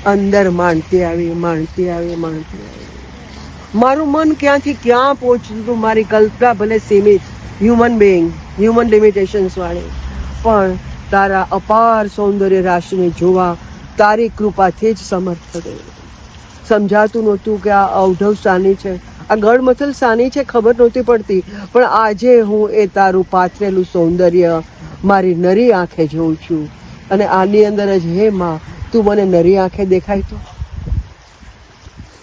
અંદર માણતી આવી. મારું મન ક્યાંથી ક્યાં પહોંચતું હતું. મારી કલ્પના ભલે સીમિત, હ્યુમન બિંગ, હ્યુમન લિમિટેશન્સ વાળી, પણ તારા અપાર સૌંદર્ય રાશિને જોવા તારી કૃપાથી જ સમર્થ થયો. સમજાતું નહોતું કે આ અવઢવ સાની છે, આ ગળમથલ સાની છે, ખબર નહોતી પડતી. પણ આજે હું એ તારું પાથરેલું સૌંદર્ય મારી નરી આંખે જોઉં છું. અને આની અંદર જ હે માં, તું મને નરી આંખે દેખાય તો,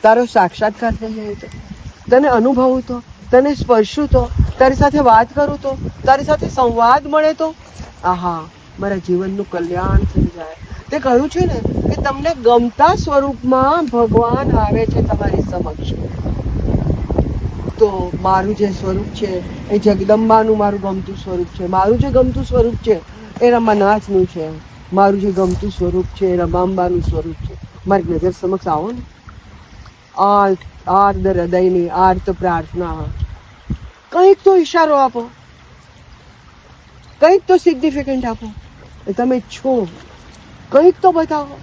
તારો સાક્ષાત્કાર થઈ જાય તો, તને અનુભવું તો, તને સ્પર્શું તો, તારી સાથે વાત કરું તો, તારી સાથે સંવાદ મળે તો, આહા, મારા જીવનનું કલ્યાણ થઈ જાય. તે કહ્યું છે ને કે તમને ગમતા સ્વરૂપમાં ભગવાન આવે છે તમારી સમક્ષ. તો મારું જે સ્વરૂપ છે એ જગદંબાનું મારું ગમતું સ્વરૂપ છે. મારું જે ગમતું સ્વરૂપ છે એ રમાનાથનું છે. મારું જે ગમતું સ્વરૂપ છે એ રમાંબાનું સ્વરૂપ છે. મારી નજર સમક્ષ આવો ને. આર્ત હૃદયની આર્ત પ્રાર્થના. કંઈક તો ઈશારો આપો, કંઈક તો સિગ્નિફિકન્ટ આપો. તમે છો, કંઈક તો બતાવો.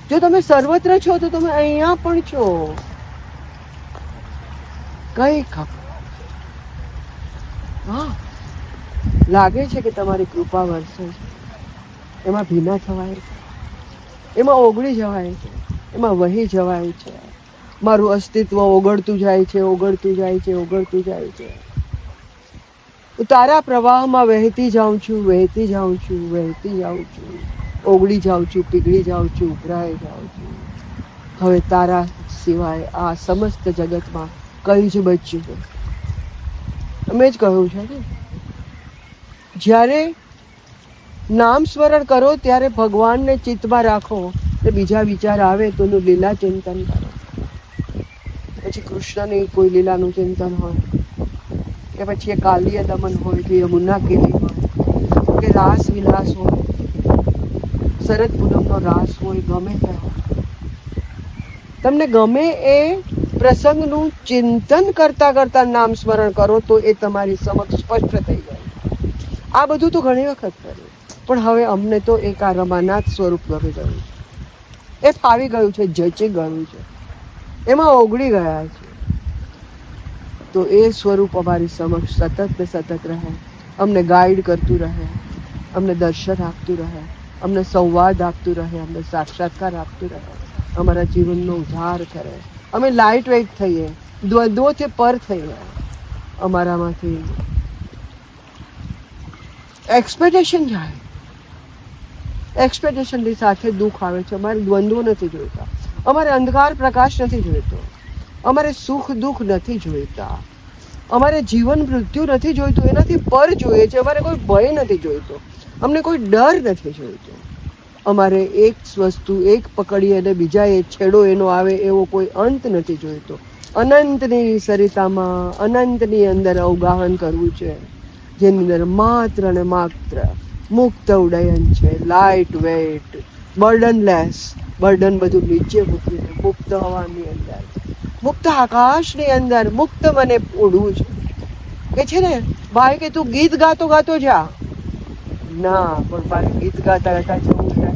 જો તમે સર્વત્ર છો તો તમે અહીંયા પણ છો. કંઈક આપો. હા, લાગે છે કે તમારી કૃપા વરસે છે. એમાં ભીના થવાય છે, એમાં ઓગળી જવાય છે, એમાં વહી જવાય છે. મારું અસ્તિત્વ ઓગળતું જાય છે, ઓગળતું જાય છે, ઓગળતું જાય છે. તારા પ્રવાહમાં વહેતી જાઉં છું, વહેતી જાઉં છું, વહેતી જાઉં છું, ઓગળી જાઉં છું, પીગળી જાઉં છું, ઉભરાઈ જાઉં છું. હવે તારા સિવાય આ સમસ્ત જગતમાં કંઈ જ બચ્યું નથી. મેં જ કહ્યું છે ને, જ્યારે નામ સ્મરણ કરો ત્યારે ભગવાનને ચિત્તમાં રાખો. તો બીજા વિચાર આવે તો લીલા ચિંતન કરો. પછી કૃષ્ણની કોઈ લીલાનું ચિંતન હોય, કે પછી એ કાલિય દમન હોય, કે યમુના કેલી હોય, કે રાસ વિલાસ હોય, શરદ પૂનમનો રાસ હોય, ગમે તે હોય, તમને ગમે એ પ્રસંગનું ચિંતન કરતા કરતા નામ સ્મરણ કરો તો એ તમારી સમક્ષ સ્પષ્ટ થઈ જાય. આ બધું તો ઘણી વખત કર્યું, પણ હવે અમને તો એક આ રમાનાથ સ્વરૂપ ગમી ગયું છે. એ ફાવી ગયું છે, જચી ગયું છે, એમાં ઓગળી ગયા છે. તો એ સ્વરૂપ અમારી સમક્ષ સતત ને સતત રહે, અમને ગાઈડ કરતું રહે, અમને દર્શન આપતું રહે, અમને સંવાદ આપતું રહે, અમને સાક્ષાત્કાર આપતું રહે, અમારા જીવનનો ઉદ્ધાર કરે. અમે લાઇટ વેઇટ થઈએ, દ્વંદ્વોથી પર થઈએ. અમારામાંથી એક્સપેક્ટેશન જાય, એક્સપેક્ટેશનની સાથે દુઃખ આવે છે. અમારે દ્વંદ્વો નથી જોઈતા, અમારે અંધકાર પ્રકાશ નથી જોઈતો, અમારે સુખ દુઃખ નથી જોઈતા, અમારે જીવન મૃત્યુ નથી જોઈતું, એનાથી પર જોઈએ છે. અમારે કોઈ ભય નથી જોઈતો, અમને કોઈ ડર નથી જોઈતો. અમારે એક વસ્તુ એક પકડીએ અને બીજા એ છેડો એનો આવે એવો કોઈ અંત નથી જોઈતો. અનંતની સરિતામાં અનંતની અંદર અવગાહન કરવું છે, જેની અંદર માત્ર ને માત્ર મુક્ત ઉડ્ડયન છે, લાઇટ વેઇટ, બર્ડનલેસ. બર્ડન બધું નીચે મૂકીને મુક્ત હવાની અંદર, મુક્ત આકાશની અંદર મુક્ત મને ઉડવું છે. કે છે ને ભાઈ કે તું ગીત ગાતો ગાતો જા. ના, પણ મારે ગીત ગાતા ગાતા જવું છે.